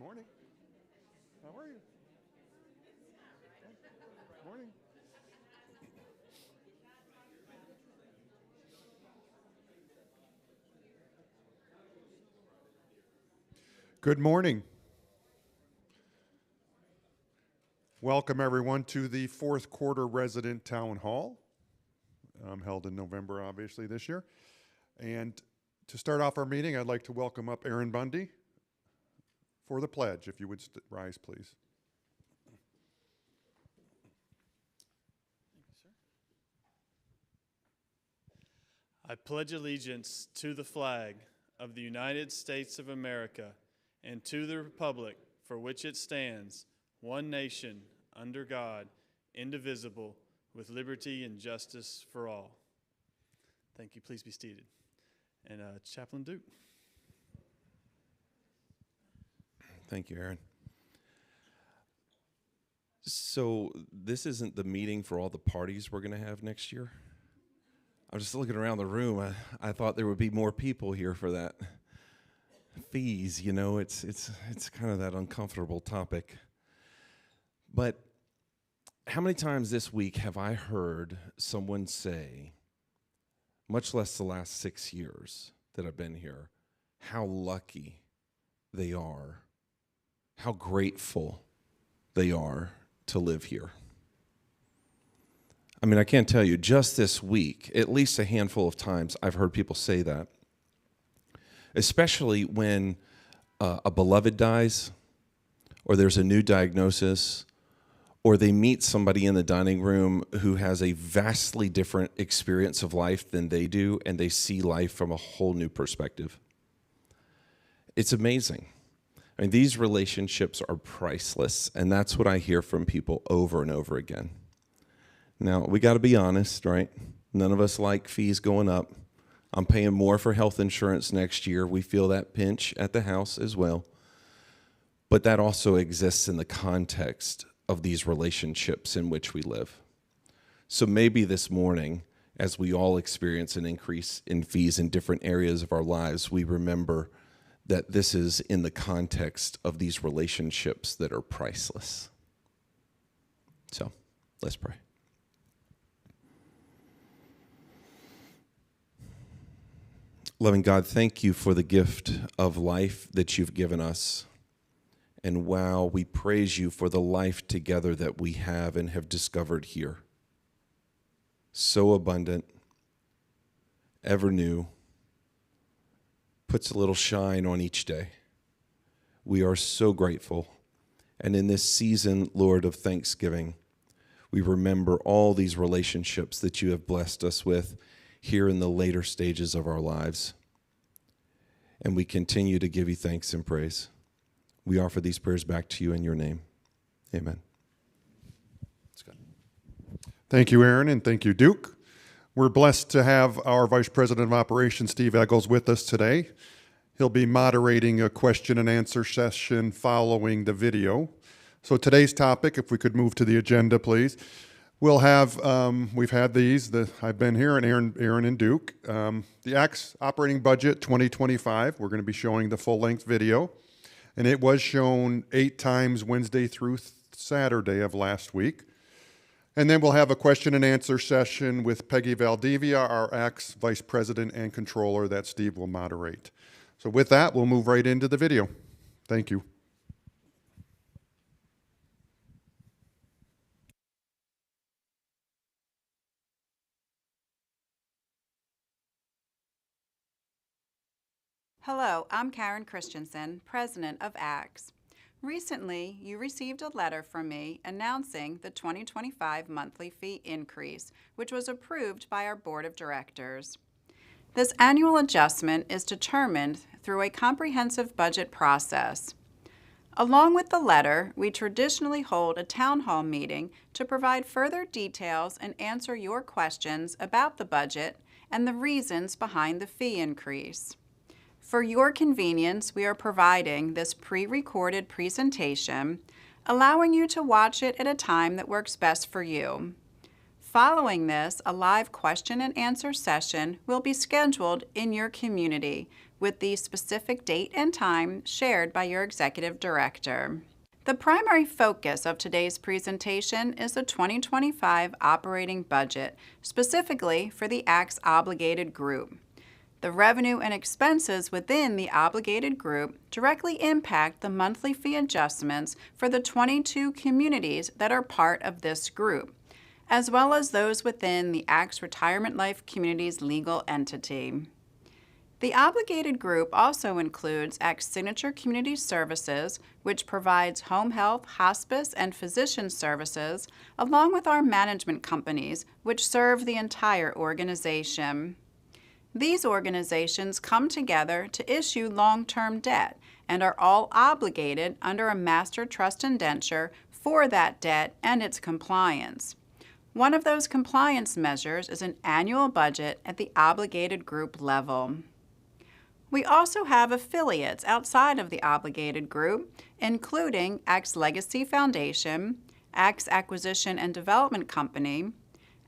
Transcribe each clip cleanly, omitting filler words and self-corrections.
Morning. How are you? Morning. Good morning. Welcome everyone to the fourth quarter resident town hall, held in November, obviously, this year. And to start off our meeting, I'd like to welcome up Aaron Bundy for the pledge. If you would rise, please. I pledge allegiance to the flag of the United States of America and to the republic for which it stands, one nation, under God, indivisible, with liberty and justice for all. Thank you. Please be seated. And Chaplain Duke. Thank you, Aaron. So this isn't the meeting for all the parties we're going to have next year? I'm just looking around the room. I thought there would be more people here for that. Fees, you know, it's kind of that uncomfortable topic. But how many times this week have I heard someone say, much less the last 6 years that I've been here, how lucky they are, how grateful they are to live here? I mean, I can't tell you, just this week, at least a handful of times, I've heard people say that. Especially when a beloved dies, or there's a new diagnosis, or they meet somebody in the dining room who has a vastly different experience of life than they do, and they see life from a whole new perspective. It's amazing. I mean, these relationships are priceless, and that's what I hear from people over and over again. Now, we got to be honest, right? None of us like fees going up. I'm paying more for health insurance next year. We feel that pinch at the house as well. But that also exists in the context of these relationships in which we live. So maybe this morning, as we all experience an increase in fees in different areas of our lives, we remember that this is in the context of these relationships that are priceless. So, let's pray. Loving God, thank you for the gift of life that you've given us. And wow, we praise you for the life together that we have and have discovered here. So abundant, ever new, puts a little shine on each day. We are so grateful. And in this season, Lord, of Thanksgiving, we remember all these relationships that you have blessed us with here in the later stages of our lives. And we continue to give you thanks and praise. We offer these prayers back to you in your name. Amen. Scott. Thank you, Aaron, and thank you, Duke. We're blessed to have our Vice President of Operations, Steve Eggles, with us today. He'll be moderating a question and answer session following the video. So today's topic, if we could move to the agenda, please. We'll have, we've had these, I've been here, and Aaron and Duke. The ACTS operating budget 2025, we're going to be showing the full-length video. And it was shown 8 times Wednesday through Saturday of last week. And then we'll have a question and answer session with Peggy Valdivia, our ACTS Vice President and Controller, that Steve will moderate. So with that, we'll move right into the video. Thank you. Hello, I'm Karen Christensen, President of ACTS. Recently, you received a letter from me announcing the 2025 monthly fee increase, which was approved by our Board of Directors. This annual adjustment is determined through a comprehensive budget process. Along with the letter, we traditionally hold a town hall meeting to provide further details and answer your questions about the budget and the reasons behind the fee increase. For your convenience, we are providing this pre-recorded presentation, allowing you to watch it at a time that works best for you. Following this, a live question and answer session will be scheduled in your community with the specific date and time shared by your executive director. The primary focus of today's presentation is the 2025 operating budget, specifically for the ACT's obligated group. The revenue and expenses within the obligated group directly impact the monthly fee adjustments for the 22 communities that are part of this group, as well as those within the ACT's Retirement Life Communities legal entity. The obligated group also includes ACT's Signature Community Services, which provides home health, hospice, and physician services, along with our management companies, which serve the entire organization. These organizations come together to issue long-term debt and are all obligated under a master trust indenture for that debt and its compliance. One of those compliance measures is an annual budget at the obligated group level. We also have affiliates outside of the obligated group, including ACT's Legacy Foundation, ACT's Acquisition and Development Company,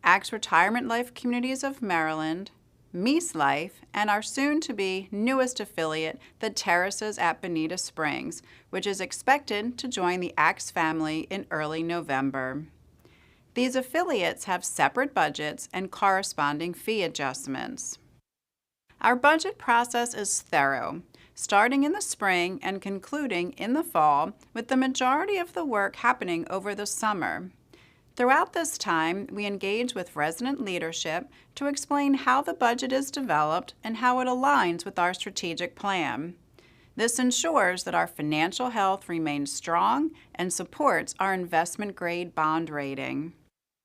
ACT's Retirement Life Communities of Maryland, Meese Life, and our soon-to-be newest affiliate, the Terraces at Bonita Springs, which is expected to join the ACT's family in early November. These affiliates have separate budgets and corresponding fee adjustments. Our budget process is thorough, starting in the spring and concluding in the fall, with the majority of the work happening over the summer. Throughout this time, we engage with resident leadership to explain how the budget is developed and how it aligns with our strategic plan. This ensures that our financial health remains strong and supports our investment-grade bond rating.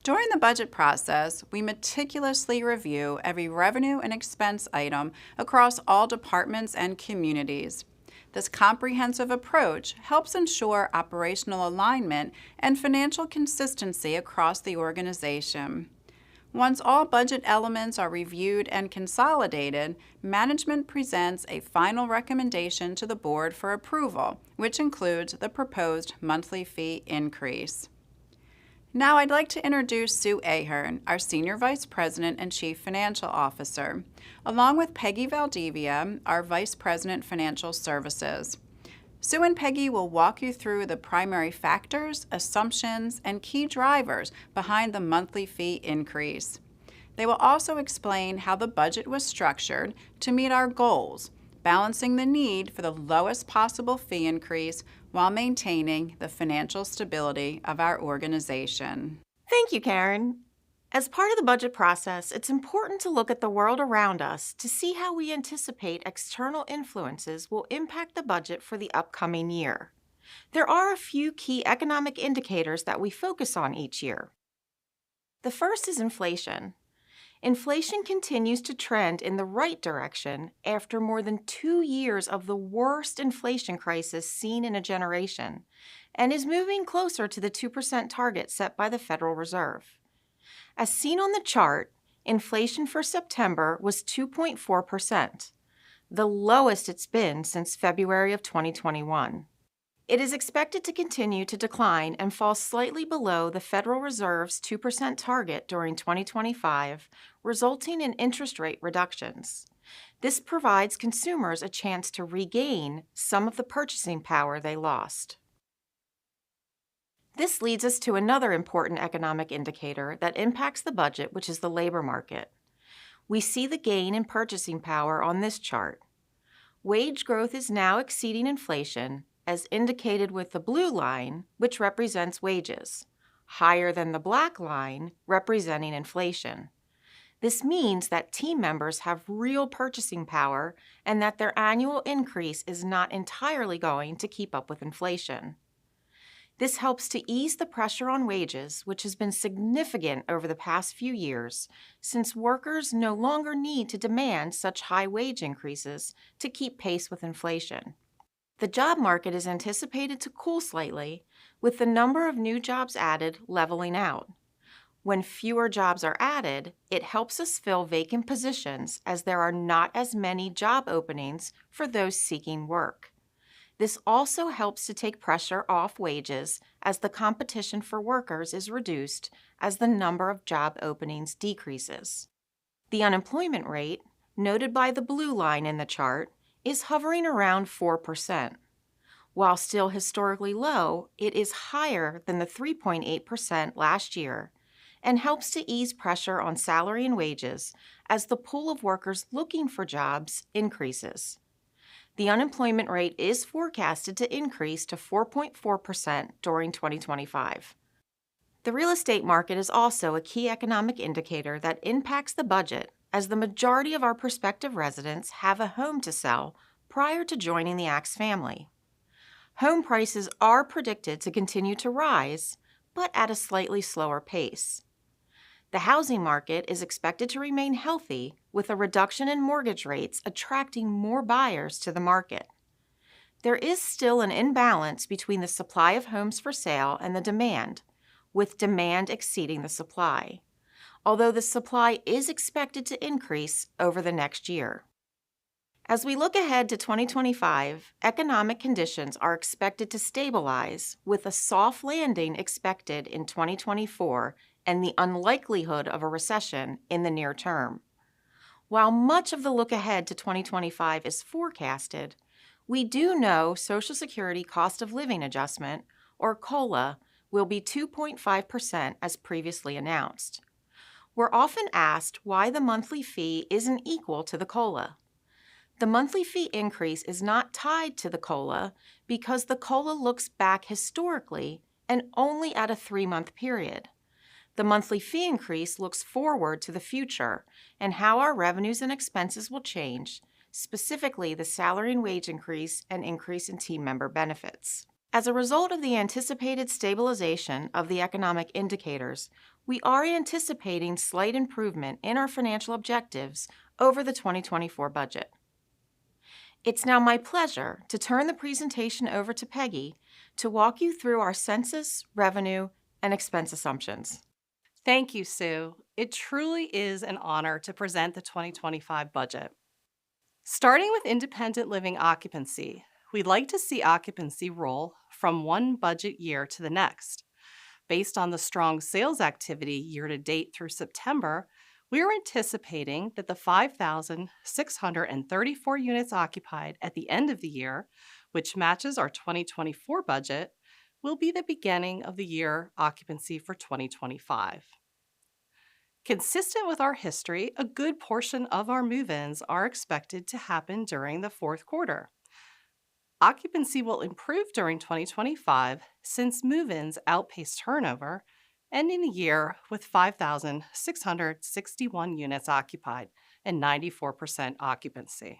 During the budget process, we meticulously review every revenue and expense item across all departments and communities. This comprehensive approach helps ensure operational alignment and financial consistency across the organization. Once all budget elements are reviewed and consolidated, management presents a final recommendation to the board for approval, which includes the proposed monthly fee increase. Now I'd like to introduce Sue Ahern, our Senior Vice President and Chief Financial Officer, along with Peggy Valdivia, our Vice President Financial Services. Sue and Peggy will walk you through the primary factors, assumptions, and key drivers behind the monthly fee increase. They will also explain how the budget was structured to meet our goals, balancing the need for the lowest possible fee increase while maintaining the financial stability of our organization. Thank you, Karen. As part of the budget process, it's important to look at the world around us to see how we anticipate external influences will impact the budget for the upcoming year. There are a few key economic indicators that we focus on each year. The first is inflation. Inflation continues to trend in the right direction after more than 2 years of the worst inflation crisis seen in a generation, and is moving closer to the 2% target set by the Federal Reserve. As seen on the chart, inflation for September was 2.4%, the lowest it's been since February of 2021. It is expected to continue to decline and fall slightly below the Federal Reserve's 2% target during 2025, resulting in interest rate reductions. This provides consumers a chance to regain some of the purchasing power they lost. This leads us to another important economic indicator that impacts the budget, which is the labor market. We see the gain in purchasing power on this chart. Wage growth is now exceeding inflation, as indicated with the blue line, which represents wages, higher than the black line, representing inflation. This means that team members have real purchasing power and that their annual increase is not entirely going to keep up with inflation. This helps to ease the pressure on wages, which has been significant over the past few years, since workers no longer need to demand such high wage increases to keep pace with inflation. The job market is anticipated to cool slightly, with the number of new jobs added leveling out. When fewer jobs are added, it helps us fill vacant positions as there are not as many job openings for those seeking work. This also helps to take pressure off wages as the competition for workers is reduced as the number of job openings decreases. The unemployment rate, noted by the blue line in the chart, is hovering around 4%. While still historically low, it is higher than the 3.8% last year and helps to ease pressure on salary and wages as the pool of workers looking for jobs increases. The unemployment rate is forecasted to increase to 4.4% during 2025. The real estate market is also a key economic indicator that impacts the budget, as the majority of our prospective residents have a home to sell prior to joining the ACTS family. Home prices are predicted to continue to rise, but at a slightly slower pace. The housing market is expected to remain healthy, with a reduction in mortgage rates attracting more buyers to the market. There is still an imbalance between the supply of homes for sale and the demand, with demand exceeding the supply, although the supply is expected to increase over the next year. As we look ahead to 2025, economic conditions are expected to stabilize, with a soft landing expected in 2024 and the unlikelihood of a recession in the near term. While much of the look ahead to 2025 is forecasted, we do know Social Security Cost of Living Adjustment, or COLA, will be 2.5% as previously announced. We're often asked why the monthly fee isn't equal to the COLA. The monthly fee increase is not tied to the COLA because the COLA looks back historically and only at a 3-month period. The monthly fee increase looks forward to the future and how our revenues and expenses will change, specifically the salary and wage increase and increase in team member benefits. As a result of the anticipated stabilization of the economic indicators, we are anticipating slight improvement in our financial objectives over the 2024 budget. It's now my pleasure to turn the presentation over to Peggy to walk you through our census, revenue, and expense assumptions. Thank you, Sue. It truly is an honor to present the 2025 budget. Starting with independent living occupancy, we'd like to see occupancy roll from one budget year to the next. Based on the strong sales activity year to date through September, we are anticipating that the 5,634 units occupied at the end of the year, which matches our 2024 budget, will be the beginning of the year occupancy for 2025. Consistent with our history, a good portion of our move-ins are expected to happen during the fourth quarter. Occupancy will improve during 2025 since move-ins outpace turnover, ending the year with 5,661 units occupied and 94% occupancy.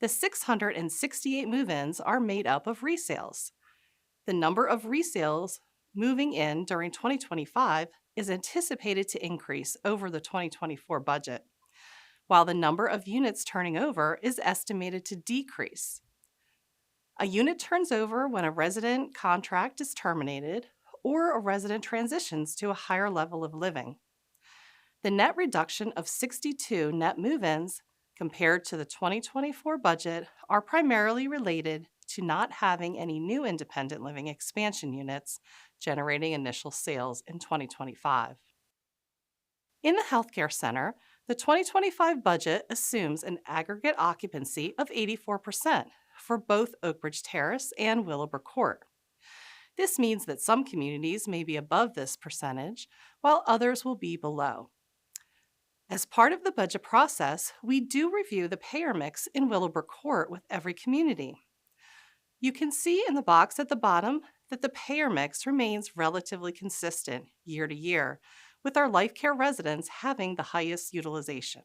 The 668 move-ins are made up of resales. The number of resales moving in during 2025 is anticipated to increase over the 2024 budget, while the number of units turning over is estimated to decrease. A unit turns over when a resident contract is terminated or a resident transitions to a higher level of living. The net reduction of 62 net move-ins compared to the 2024 budget are primarily related to not having any new independent living expansion units generating initial sales in 2025. In the healthcare center, the 2025 budget assumes an aggregate occupancy of 84% for both Oakbridge Terrace and Willowbrook Court. This means that some communities may be above this percentage, while others will be below. As part of the budget process, we do review the payer mix in Willowbrook Court with every community. You can see in the box at the bottom that the payer mix remains relatively consistent year to year, with our life care residents having the highest utilization.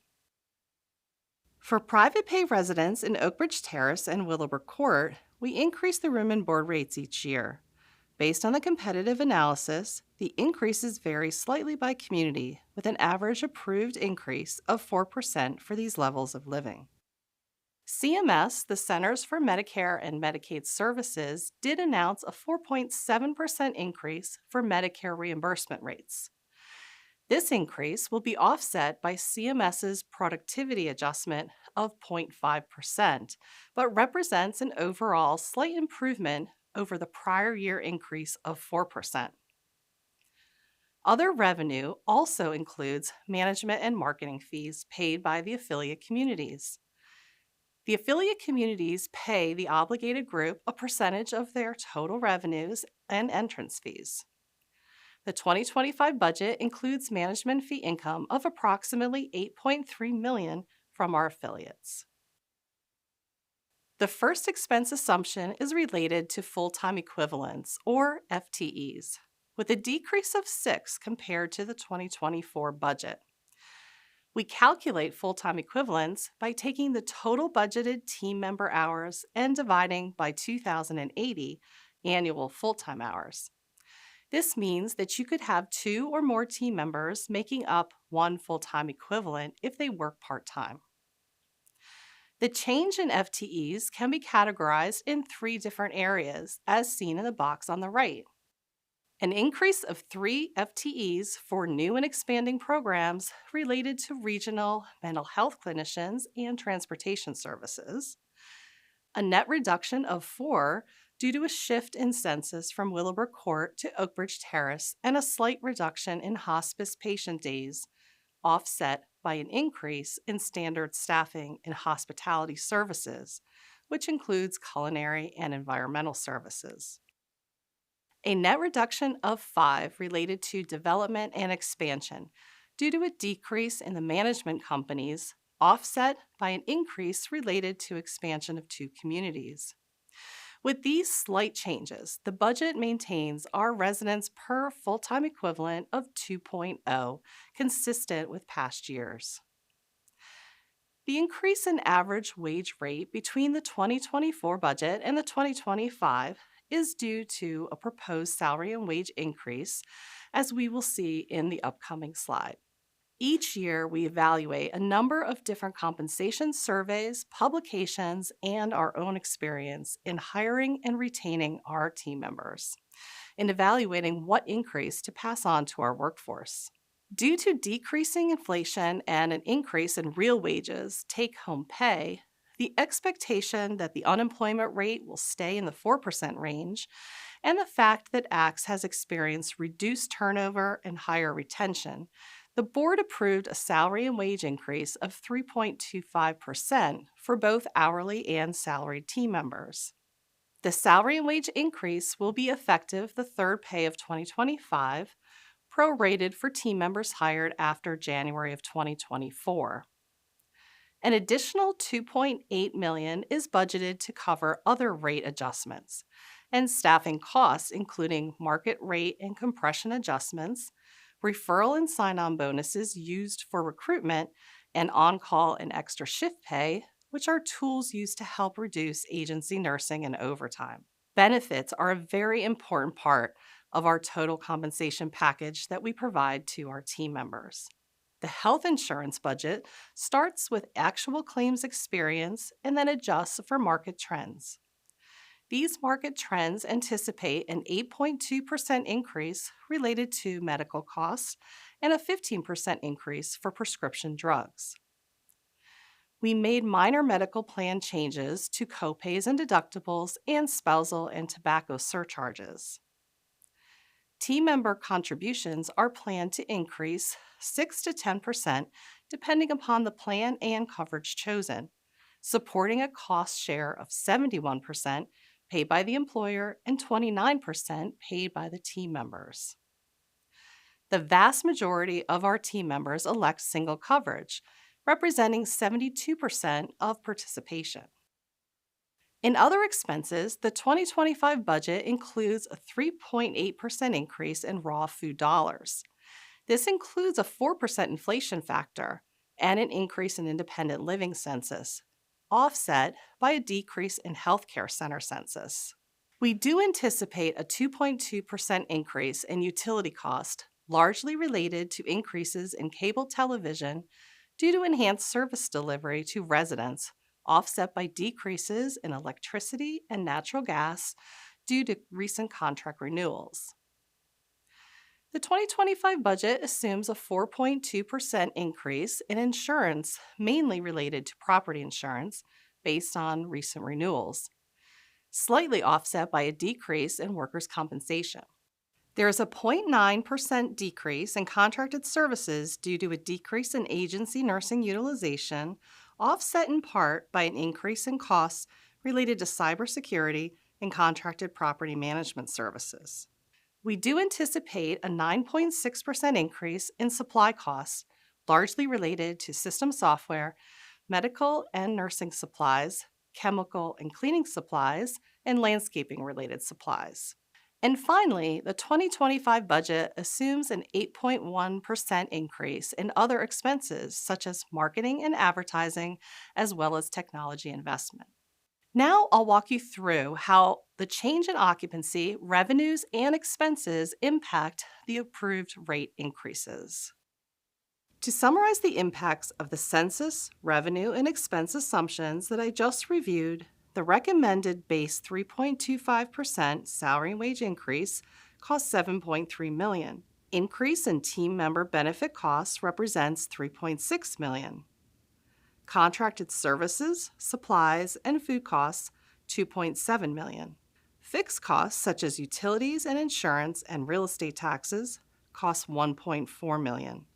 For private pay residents in Oakbridge Terrace and Willowbrook Court, we increase the room and board rates each year. Based on the competitive analysis, the increases vary slightly by community, with an average approved increase of 4% for these levels of living. CMS, the Centers for Medicare and Medicaid Services, did announce a 4.7% increase for Medicare reimbursement rates. This increase will be offset by CMS's productivity adjustment of 0.5%, but represents an overall slight improvement over the prior year increase of 4%. Other revenue also includes management and marketing fees paid by the affiliate communities. The affiliate communities pay the obligated group a percentage of their total revenues and entrance fees. The 2025 budget includes management fee income of approximately $8.3 million from our affiliates. The first expense assumption is related to full-time equivalents, or FTEs, with a decrease of 6 compared to the 2024 budget. We calculate full-time equivalents by taking the total budgeted team member hours and dividing by 2,080 annual full-time hours. This means that you could have 2 or more team members making up 1 full-time equivalent if they work part-time. The change in FTEs can be categorized in 3 different areas, as seen in the box on the right. An increase of 3 FTEs for new and expanding programs related to regional mental health clinicians and transportation services. A net reduction of 4 due to a shift in census from Willowbrook Court to Oakbridge Terrace and a slight reduction in hospice patient days, offset by an increase in standard staffing in hospitality services, which includes culinary and environmental services. A net reduction of 5 related to development and expansion due to a decrease in the management companies, offset by an increase related to expansion of 2 communities. With these slight changes, the budget maintains our residents per full-time equivalent of 2.0, consistent with past years. The increase in average wage rate between the 2024 budget and the 2025 is due to a proposed salary and wage increase, as we will see in the upcoming slide. Each year, we evaluate a number of different compensation surveys, publications, and our own experience in hiring and retaining our team members, and evaluating what increase to pass on to our workforce. Due to decreasing inflation and an increase in real wages, take-home pay, the expectation that the unemployment rate will stay in the 4% range, and the fact that ACTS has experienced reduced turnover and higher retention, the board approved a salary and wage increase of 3.25% for both hourly and salaried team members. The salary and wage increase will be effective the third pay of 2025, prorated for team members hired after January of 2024. An additional $2.8 million is budgeted to cover other rate adjustments and staffing costs, including market rate and compression adjustments, referral and sign-on bonuses used for recruitment, and on-call and extra shift pay, which are tools used to help reduce agency nursing and overtime. Benefits are a very important part of our total compensation package that we provide to our team members. The health insurance budget starts with actual claims experience and then adjusts for market trends. These market trends anticipate an 8.2% increase related to medical costs and a 15% increase for prescription drugs. We made minor medical plan changes to copays and deductibles and spousal and tobacco surcharges. Team member contributions are planned to increase 6 to 10% depending upon the plan and coverage chosen, supporting a cost share of 71% paid by the employer and 29% paid by the team members. The vast majority of our team members elect single coverage, representing 72% of participation. In other expenses, the 2025 budget includes a 3.8% increase in raw food dollars. This includes a 4% inflation factor and an increase in independent living census, offset by a decrease in healthcare center census. We do anticipate a 2.2% increase in utility cost, largely related to increases in cable television due to enhanced service delivery to residents, offset by decreases in electricity and natural gas due to recent contract renewals. The 2025 budget assumes a 4.2% increase in insurance, mainly related to property insurance, based on recent renewals, slightly offset by a decrease in workers' compensation. There is a 0.9% decrease in contracted services due to a decrease in agency nursing utilization, offset in part by an increase in costs related to cybersecurity and contracted property management services. We do anticipate a 9.6% increase in supply costs, largely related to system software, medical and nursing supplies, chemical and cleaning supplies, and landscaping-related supplies. And finally, the 2025 budget assumes an 8.1% increase in other expenses such as marketing and advertising, as well as technology investment. Now I'll walk you through how the change in occupancy, revenues, and expenses impact the approved rate increases. To summarize the impacts of the census, revenue, and expense assumptions that I just reviewed, the recommended base 3.25% salary and wage increase costs $7.3 million. Increase in team member benefit costs represents $3.6 million. Contracted services, supplies, and food costs, $2.7 million. Fixed costs such as utilities and insurance and real estate taxes cost $1.4 million.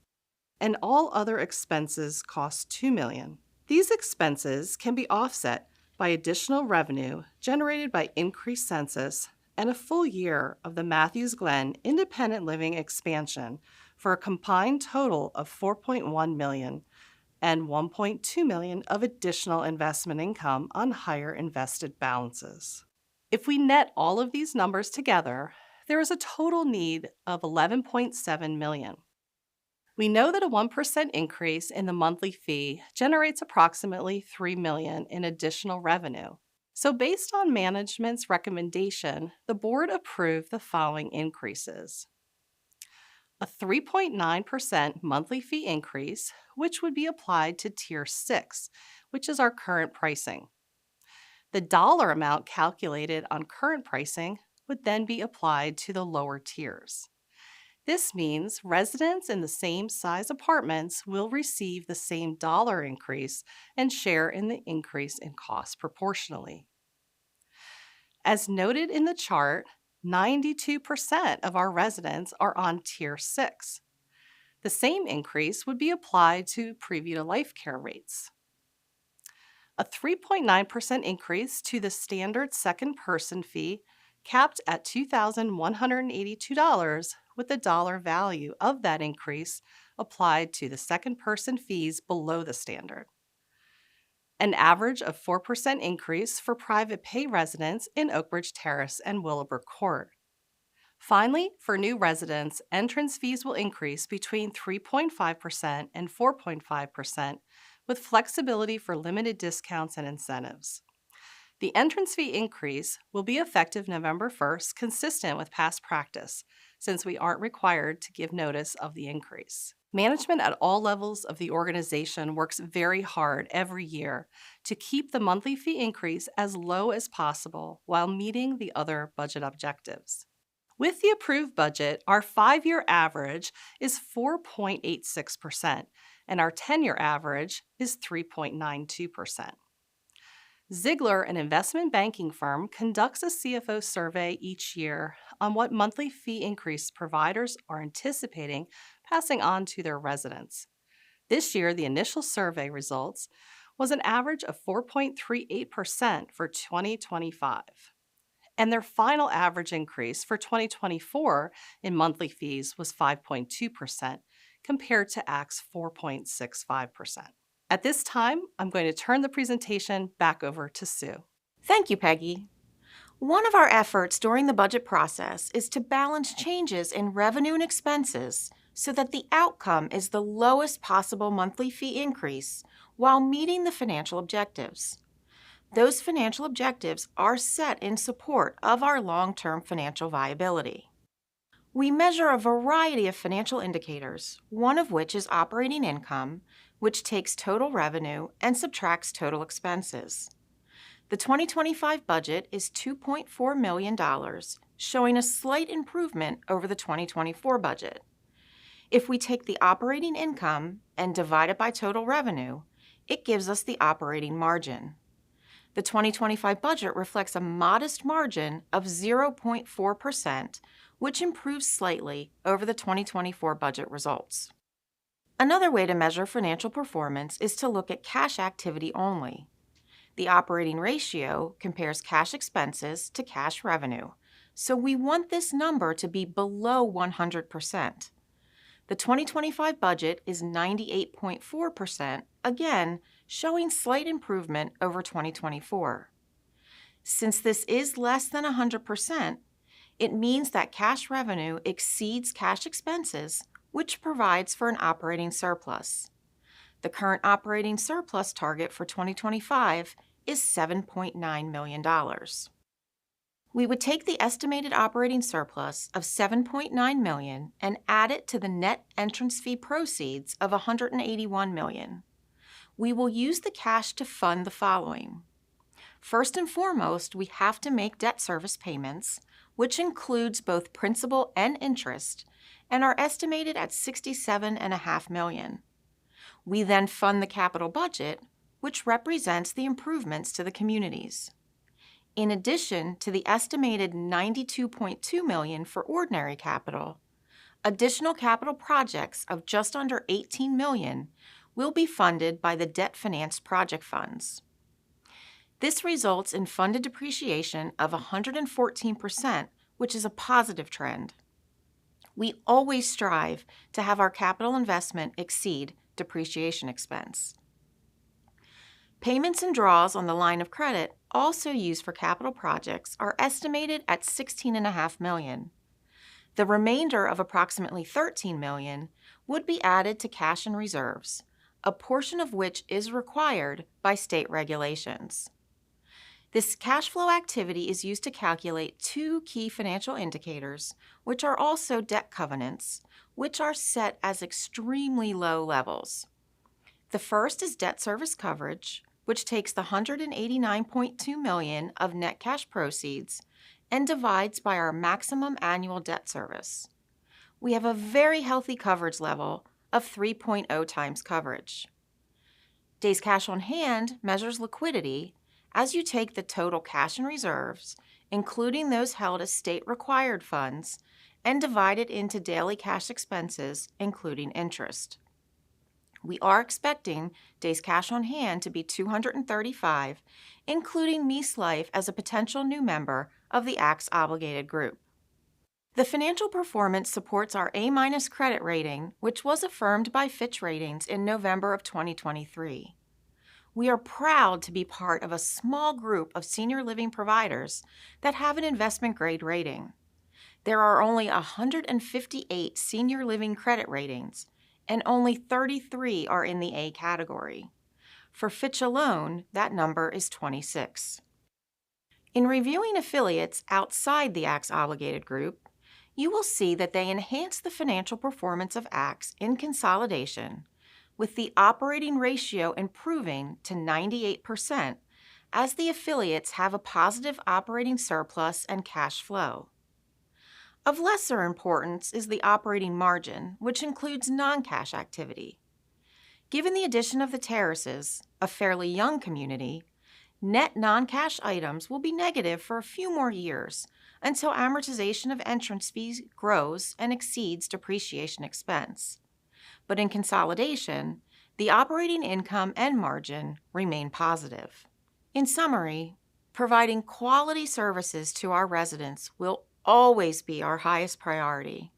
And all other expenses cost $2 million. These expenses can be offset by additional revenue generated by increased census and a full year of the Matthews Glen Independent Living expansion for a combined total of $4.1 million and $1.2 million of additional investment income on higher invested balances. If we net all of these numbers together, there is a total need of $11.7 million. We know that a 1% increase in the monthly fee generates approximately $3 million in additional revenue. So based on management's recommendation, the board approved the following increases. A 3.9% monthly fee increase, which would be applied to Tier 6, which is our current pricing. The dollar amount calculated on current pricing would then be applied to the lower tiers. This means residents in the same size apartments will receive the same dollar increase and share in the increase in cost proportionally. As noted in the chart, 92% of our residents are on Tier 6. The same increase would be applied to Preview to Life Care rates. A 3.9% increase to the standard second person fee capped at $2,182 with the dollar value of that increase applied to the second person fees below the standard. An average of 4% increase for private pay residents in Oakbridge Terrace and Willowbrook Court. Finally, for new residents, entrance fees will increase between 3.5% and 4.5% with flexibility for limited discounts and incentives. The entrance fee increase will be effective November 1st, consistent with past practice, since we aren't required to give notice of the increase. Management at all levels of the organization works very hard every year to keep the monthly fee increase as low as possible while meeting the other budget objectives. With the approved budget, our 5-year average is 4.86%, and our 10-year average is 3.92%. Ziegler, an investment banking firm, conducts a CFO survey each year on what monthly fee increase providers are anticipating passing on to their residents. This year, the initial survey results was an average of 4.38% for 2025. And their final average increase for 2024 in monthly fees was 5.2%, compared to ACT's 4.65%. At this time, I'm going to turn the presentation back over to Sue. Thank you, Peggy. One of our efforts during the budget process is to balance changes in revenue and expenses so that the outcome is the lowest possible monthly fee increase while meeting the financial objectives. Those financial objectives are set in support of our long-term financial viability. We measure a variety of financial indicators, one of which is operating income, which takes total revenue and subtracts total expenses. The 2025 budget is $2.4 million, showing a slight improvement over the 2024 budget. If we take the operating income and divide it by total revenue, it gives us the operating margin. The 2025 budget reflects a modest margin of 0.4%, which improves slightly over the 2024 budget results. Another way to measure financial performance is to look at cash activity only. The operating ratio compares cash expenses to cash revenue, so we want this number to be below 100%. The 2025 budget is 98.4%, again, showing slight improvement over 2024. Since this is less than 100%, it means that cash revenue exceeds cash expenses, which provides for an operating surplus. The current operating surplus target for 2025 is $7.9 million. We would take the estimated operating surplus of $7.9 million and add it to the net entrance fee proceeds of $181 million. We will use the cash to fund the following. First and foremost, we have to make debt service payments, which includes both principal and interest, and are estimated at $67.5 million. We then fund the capital budget, which represents the improvements to the communities. In addition to the estimated $92.2 million for ordinary capital, additional capital projects of just under $18 million will be funded by the debt-financed project funds. This results in funded depreciation of 114%, which is a positive trend. We always strive to have our capital investment exceed depreciation expense. Payments and draws on the line of credit, also used for capital projects, are estimated at $16.5 million. The remainder of approximately $13 million would be added to cash and reserves, a portion of which is required by state regulations. This cash flow activity is used to calculate two key financial indicators, which are also debt covenants, which are set as extremely low levels. The first is debt service coverage, which takes the $189.2 million of net cash proceeds and divides by our maximum annual debt service. We have a very healthy coverage level of 3.0 times coverage. Days cash on hand measures liquidity as you take the total cash and reserves, including those held as state-required funds, and divide it into daily cash expenses, including interest. We are expecting days cash on hand to be 235, including Meese Life as a potential new member of the ACTS obligated group. The financial performance supports our A- credit rating, which was affirmed by Fitch Ratings in November of 2023. We are proud to be part of a small group of senior living providers that have an investment grade rating. There are only 158 senior living credit ratings, and only 33 are in the A category. For Fitch alone, that number is 26. In reviewing affiliates outside the ACTS obligated group, you will see that they enhance the financial performance of ACTS in consolidation, with the operating ratio improving to 98% as the affiliates have a positive operating surplus and cash flow. Of lesser importance is the operating margin, which includes non-cash activity. Given the addition of the terraces, a fairly young community, net non-cash items will be negative for a few more years until amortization of entrance fees grows and exceeds depreciation expense. But in consolidation, the operating income and margin remain positive. In summary, providing quality services to our residents will always be our highest priority.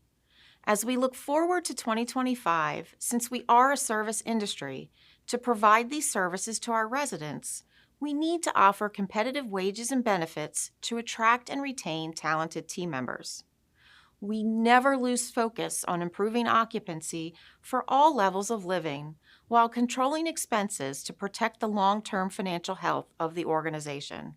As we look forward to 2025, since we are a service industry, to provide these services to our residents, we need to offer competitive wages and benefits to attract and retain talented team members. We never lose focus on improving occupancy for all levels of living while controlling expenses to protect the long-term financial health of the organization.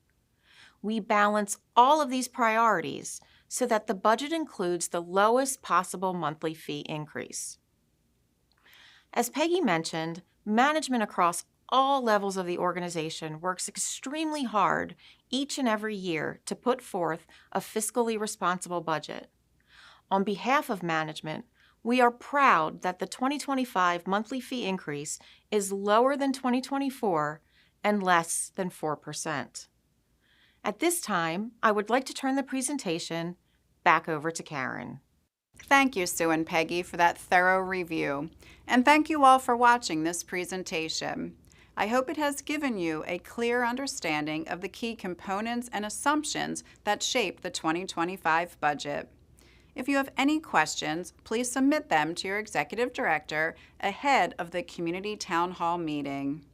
We balance all of these priorities so that the budget includes the lowest possible monthly fee increase. As Peggy mentioned, management across all levels of the organization works extremely hard each and every year to put forth a fiscally responsible budget. On behalf of management, we are proud that the 2025 monthly fee increase is lower than 2024 and less than 4%. At this time, I would like to turn the presentation back over to Karen. Thank you, Sue and Peggy, for that thorough review. And thank you all for watching this presentation. I hope it has given you a clear understanding of the key components and assumptions that shape the 2025 budget. If you have any questions, please submit them to your Executive Director ahead of the Community Town Hall meeting.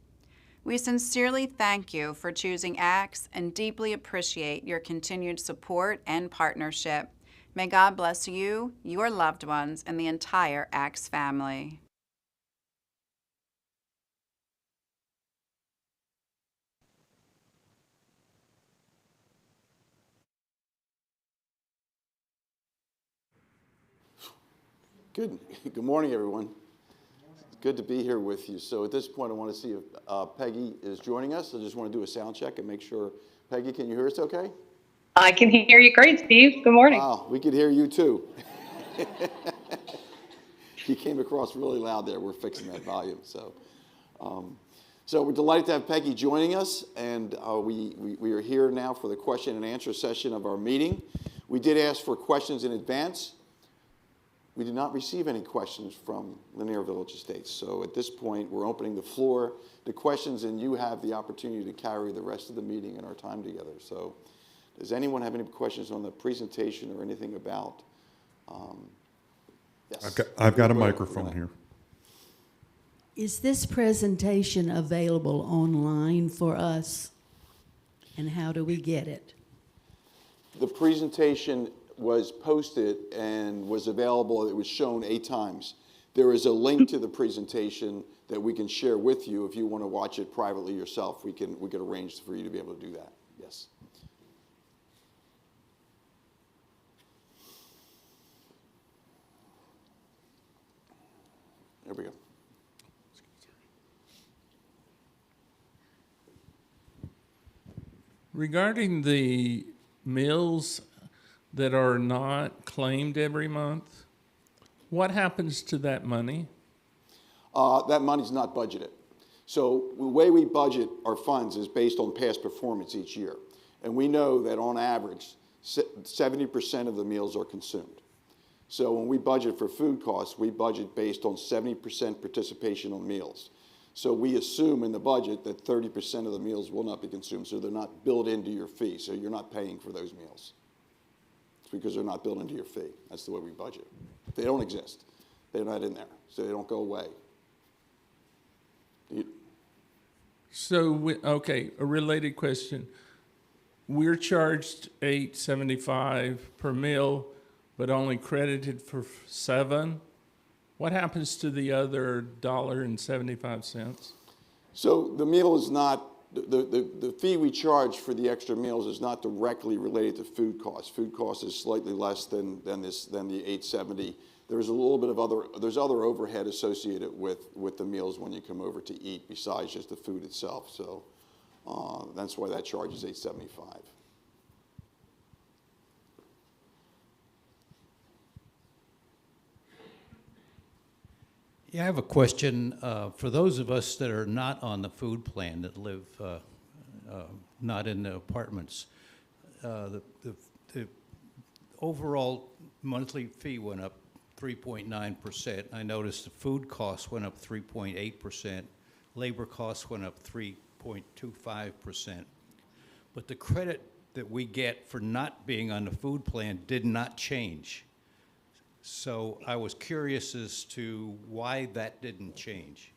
We sincerely thank you for choosing ACTS and deeply appreciate your continued support and partnership. May God bless you, your loved ones, and the entire ACTS family. Good morning, everyone. It's good to be here with you. So at this point, I want to see if Peggy is joining us. I just want to do a sound check and make sure. Peggy, can you hear us okay? I can hear you great, Steve. Good morning. Wow, we could hear you too. You came across really loud there. We're fixing that volume. So we're delighted to have Peggy joining us, and we are here now for the question and answer session of our meeting. We did ask for questions in advance. We did not receive any questions from Lanier Village Estates. So at this point, we're opening the floor to questions, and you have the opportunity to carry the rest of the meeting and our time together. So does anyone have any questions on the presentation or anything about? Yes. I've got a microphone here. Is this presentation available online for us? And how do we get it? The presentation was posted and was available. It was shown 8 times. There is a link to the presentation that we can share with you if you want to watch it privately yourself. We can arrange for you to be able to do that. Yes. There we go. Regarding the meals that are not claimed every month, what happens to that money? That money's not budgeted. So the way we budget our funds is based on past performance each year. And we know that on average, 70% of the meals are consumed. So when we budget for food costs, we budget based on 70% participation on meals. So we assume in the budget that 30% of the meals will not be consumed, so they're not built into your fee, so you're not paying for those meals. It's because they're not built into your fee. That's the way we budget. They don't exist. They're not in there, so they don't go away. Okay, a related question. We're charged $8.75 per meal, but only credited for 7. What happens to the other $1.75? So the meal is not, the fee we charge for the extra meals is not directly related to food costs. Food costs is slightly less than the $8.70. There's a little bit of there's other overhead associated with the meals when you come over to eat besides just the food itself. So that's why that charge is $8.75. Yeah, I have a question. For those of us that are not on the food plan, that live not in the apartments, the overall monthly fee went up 3.9%. I noticed the food costs went up 3.8%. Labor costs went up 3.25%. But the credit that we get for not being on the food plan did not change. So I was curious as to why that didn't change.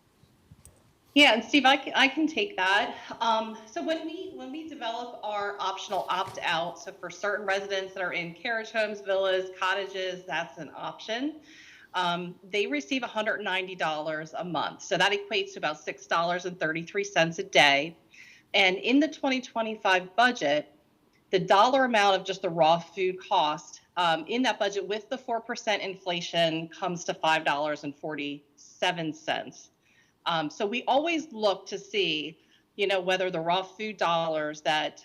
Yeah, and Steve, I can take that. So when we develop our optional opt-out, so for certain residents that are in carriage homes, villas, cottages, that's an option. They receive $190 a month. So that equates to about $6.33 a day. And in the 2025 budget, the dollar amount of just the raw food cost in that budget with the 4% inflation comes to $5.47. So we always look to see, whether the raw food dollars that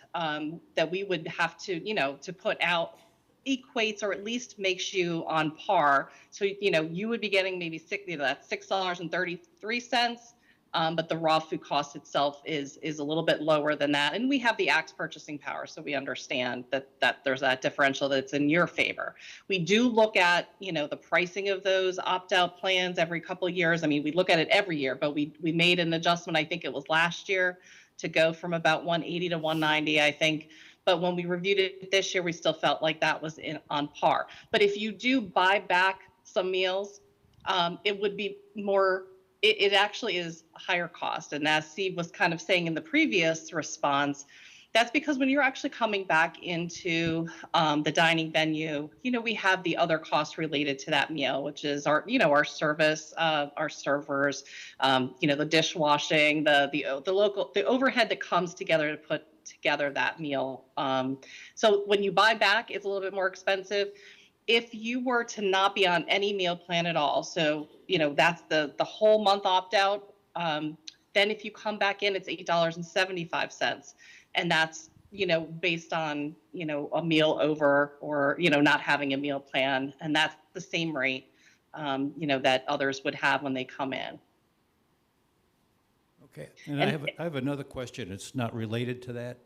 we would have to, to put out equates or at least makes you on par. So, you would be getting maybe that's $6.33 but the raw food cost itself is a little bit lower than that. And we have the ACT's purchasing power, so we understand that there's that differential that's in your favor. We do look at, the pricing of those opt-out plans every couple of years. I mean, we look at it every year, but we made an adjustment, I think it was last year, to go from about 180 to 190, I think. But when we reviewed it this year, we still felt like that was on par. But if you do buy back some meals, it would be more, it actually is a higher cost. And as Steve was kind of saying in the previous response, that's because when you're actually coming back into the dining venue, we have the other costs related to that meal, which is our service, our servers, the dishwashing, the overhead that comes together to put together that meal. So when you buy back, it's a little bit more expensive. If you were to not be on any meal plan at all, so that's the whole month opt out, then if you come back in, it's $8.75, and that's based on a meal over or not having a meal plan, and that's the same rate that others would have when they come in. Okay, and I have another question. It's not related to that.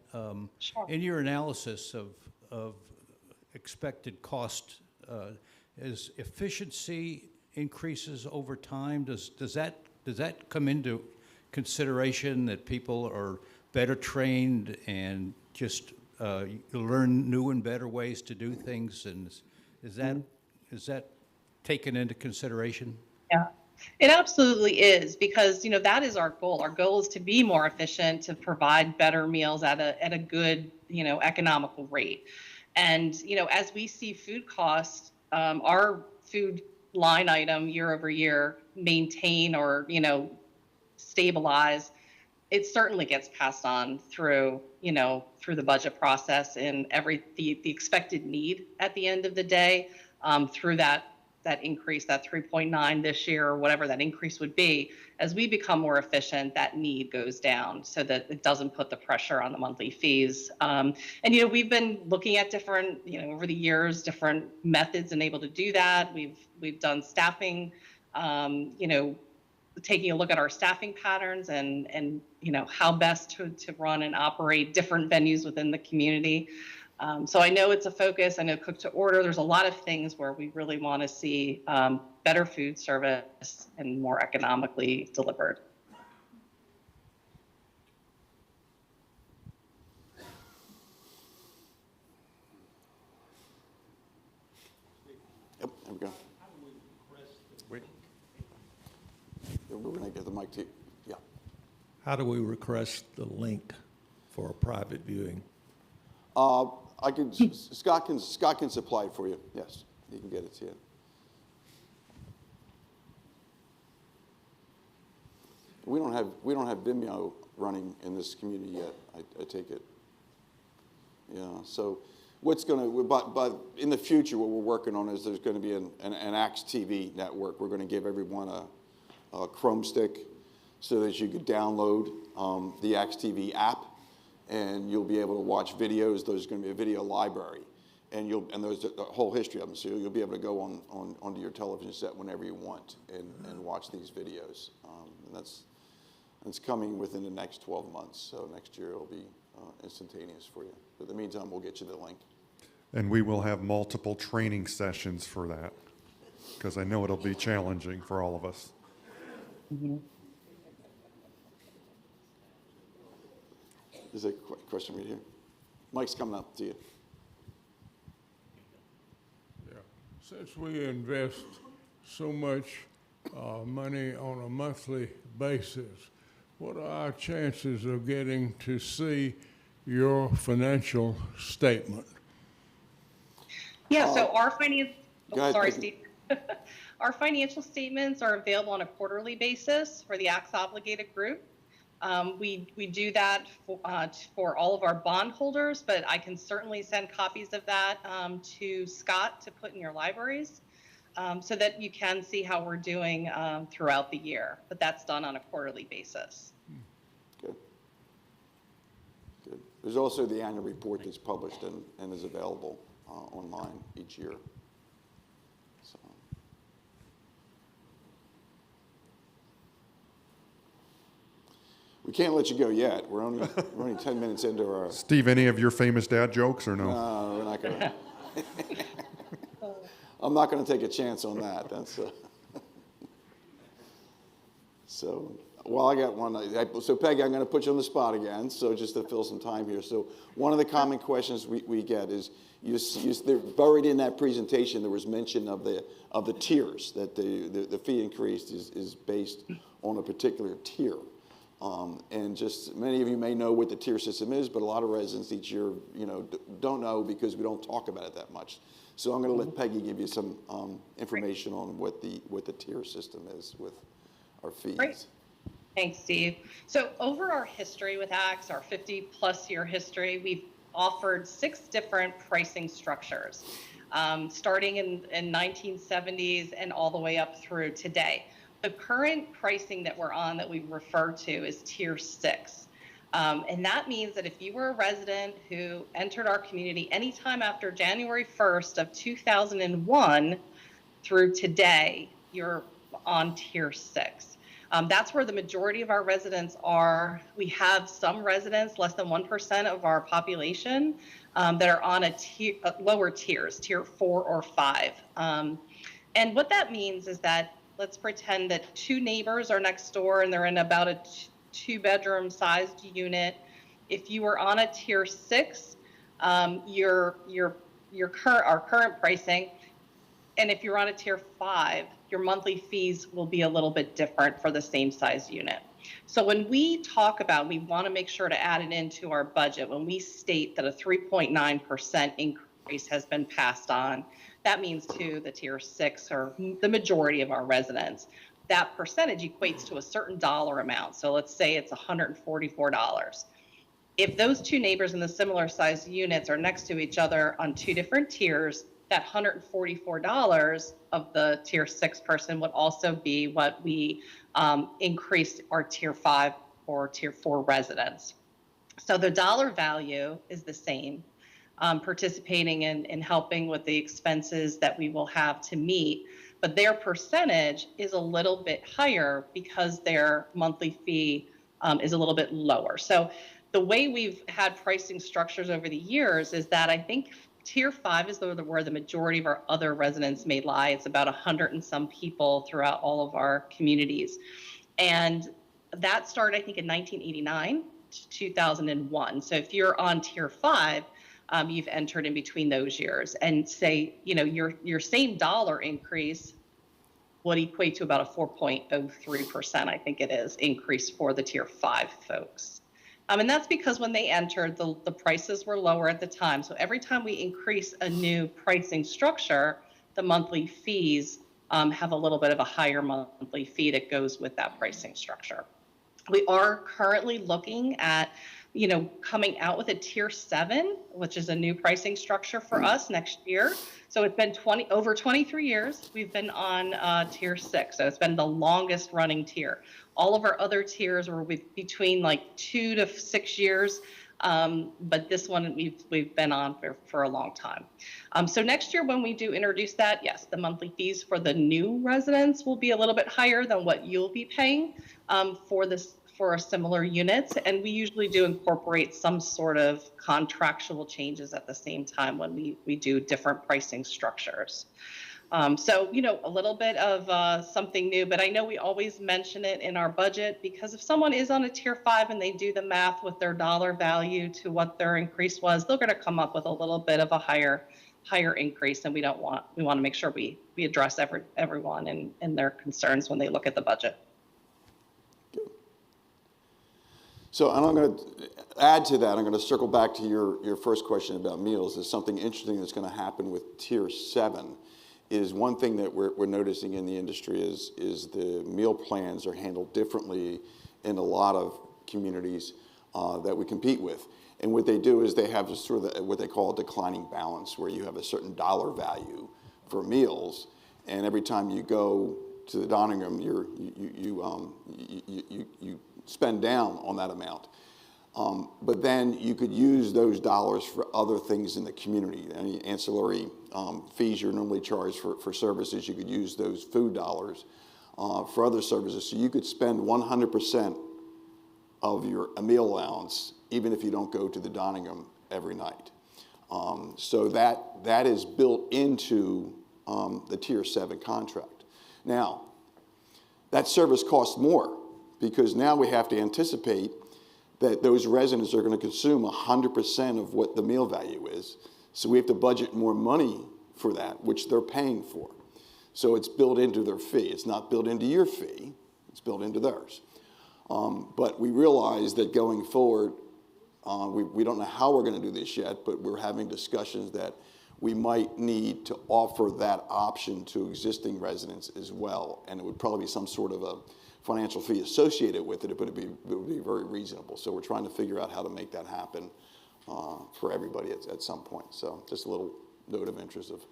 Sure. In your analysis of expected cost, as efficiency increases over time, does that come into consideration, that people are better trained and just learn new and better ways to do things, and is that taken into consideration? Yeah. It absolutely is, because that is our goal. Our goal is to be more efficient, to provide better meals at a good economical rate. And as we see food costs, our food line item year over year maintain or stabilize, it certainly gets passed on through the budget process and the expected need at the end of the day, through that increase, that 3.9 this year, or whatever that increase would be. As we become more efficient, that need goes down so that it doesn't put the pressure on the monthly fees. And we've been looking at different, over the years, different methods and able to do that. We've done staffing, taking a look at our staffing patterns and how best to run and operate different venues within the community. So I know it's a focus. I know cook to order. There's a lot of things where we really want to see better food service and more economically delivered. Yep, there we go. We're going to get the mic to you. Yeah. How do we request the link for a private viewing? Scott can supply it for you. Yes, he can get it to you. We don't have Vimeo running in this community yet. I take it. Yeah. So but in the future, what we're working on is there's going to be an ACTS TV network. We're going to give everyone a Chrome stick so that you could download the ACTS TV app, and you'll be able to watch videos. There's going to be a video library, and there's the whole history of them. So you'll be able to go onto your television set whenever you want and watch these videos. And that's coming within the next 12 months. So next year it'll be instantaneous for you. But in the meantime, we'll get you the link. And we will have multiple training sessions for that, because I know it'll be challenging for all of us. Mm-hmm. There's a question right here. Mike's coming up to you. Yeah. Since we invest so much money on a monthly basis, what are our chances of getting to see your financial statement? Yeah, so our finance, Go ahead, sorry, Peggy. Steve. Our financial statements are available on a quarterly basis for the ACTS obligated group. We do that for all of our bondholders, but I can certainly send copies of that to Scott to put in your libraries so that you can see how we're doing throughout the year. But that's done on a quarterly basis. Good. Good. There's also the annual report that's published and is available online each year. So. We can't let you go yet. We're only 10 minutes into our. Steve, any of your famous dad jokes or no? No, we're not gonna. I'm not gonna take a chance on that. That's. So, well, I got one. So, Peggy, I'm going to put you on the spot again. So, just to fill some time here. So, one of the common questions we get is, they're buried in that presentation. There was mention of the tiers, that the fee increase is based on a particular tier. And just many of you may know what the tier system is, but a lot of residents each year, don't know because we don't talk about it that much. So, I'm going to let Peggy give you some information on what the tier system is with our fees. Great. Thanks, Steve. So over our history with ACTS, our 50-plus year history, we've offered 6 different pricing structures, starting in 1970s and all the way up through today. The current pricing that we're on that we refer to is Tier 6. And that means that if you were a resident who entered our community anytime after January 1st of 2001 through today, you're on Tier 6. That's where the majority of our residents are. We have some residents, less than 1% of our population, that are on lower tiers, Tier 4 or 5. And what that means is that, let's pretend that 2 neighbors are next door and they're in about a 2-bedroom sized unit. If you are on a Tier 6, our current pricing, and if you're on a Tier 5, your monthly fees will be a little bit different for the same size unit. So when we talk about, we want to make sure to add it into our budget, when we state that a 3.9% increase has been passed on, that means to the Tier 6 or the majority of our residents. That percentage equates to a certain dollar amount. So let's say it's $144. If those 2 neighbors in the similar sized units are next to each other on 2 different tiers, that $144 of the Tier 6 person would also be what we increased our Tier 5 or Tier 4 residents. So the dollar value is the same, participating in helping with the expenses that we will have to meet, but their percentage is a little bit higher because their monthly fee is a little bit lower. So the way we've had pricing structures over the years is that I think Tier 5 is where the majority of our other residents may lie. It's about 100 and some people throughout all of our communities. And that started, I think, in 1989 to 2001. So if you're on Tier 5, you've entered in between those years. And say, your same dollar increase would equate to about a 4.03%, I think it is, increase for the Tier 5 folks. And that's because when they entered, the prices were lower at the time. So every time we increase a new pricing structure, the monthly fees have a little bit of a higher monthly fee that goes with that pricing structure. We are currently looking at, coming out with a Tier 7, which is a new pricing structure for us next year. So it's been over 23 years we've been on Tier 6. So it's been the longest running tier. All of our other tiers were between like 2 to 6 years, but this one we've been on for a long time. So next year when we do introduce that, yes, the monthly fees for the new residents will be a little bit higher than what you'll be paying for a similar unit, and we usually do incorporate some sort of contractual changes at the same time when we do different pricing structures. So, a little bit of something new, but I know we always mention it in our budget because if someone is on a Tier 5 and they do the math with their dollar value to what their increase was, they're going to come up with a little bit of a higher increase, and we want to make sure we address everyone and their concerns when they look at the budget. So I'm going to add to that. I'm going to circle back to your first question about meals. There's something interesting that's going to happen with Tier 7. Is one thing that we're noticing in the industry is the meal plans are handled differently in a lot of communities that we compete with. And what they do is they have sort of what they call a declining balance, where you have a certain dollar value for meals, and every time you go to the dining room, you spend down on that amount. But then you could use those dollars for other things in the community. Any ancillary fees you're normally charged for services, you could use those food dollars for other services. So you could spend 100% of your meal allowance, even if you don't go to the dining room every night. So that is built into the Tier 7 contract. Now, that service costs more because now we have to anticipate that those residents are going to consume 100% of what the meal value is. So we have to budget more money for that, which they're paying for. So it's built into their fee. It's not built into your fee. It's built into theirs. But we realize that going forward, we don't know how we're going to do this yet, but we're having discussions that we might need to offer that option to existing residents as well. And it would probably be some sort of a financial fee associated with it, but it would be very reasonable. So we're trying to figure out how to make that happen for everybody at some point. So just a little note of interest of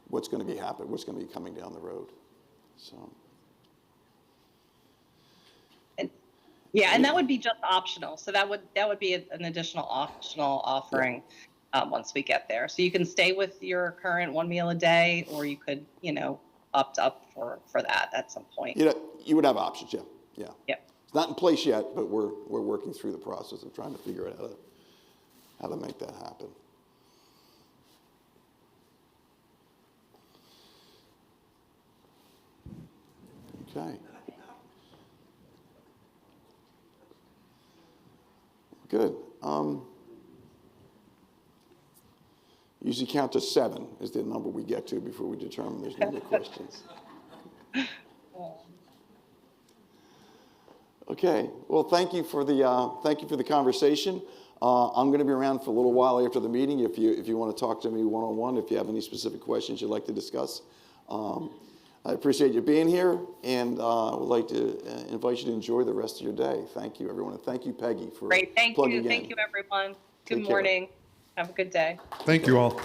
what's going to be happening, what's going to be coming down the road. So. Yeah, and that would be just optional. So that would be an additional optional offering once we get there. So you can stay with your current 1 meal a day, or you could, opt up for that at some point. You would have options, yeah. Yeah. It's not in place yet, but we're working through the process of trying to figure out how to make that happen. Okay. Good. Usually count to 7 is the number we get to before we determine there's no more questions. Okay. Well, thank you for the conversation. I'm going to be around for a little while after the meeting if you want to talk to me one-on-one, if you have any specific questions you'd like to discuss. I appreciate you being here, and I would like to invite you to enjoy the rest of your day. Thank you, everyone, and thank you, Peggy, for Great. Thank plugging you. in. Thank you, everyone. Good Take care. morning. Have a good day. Thank you all.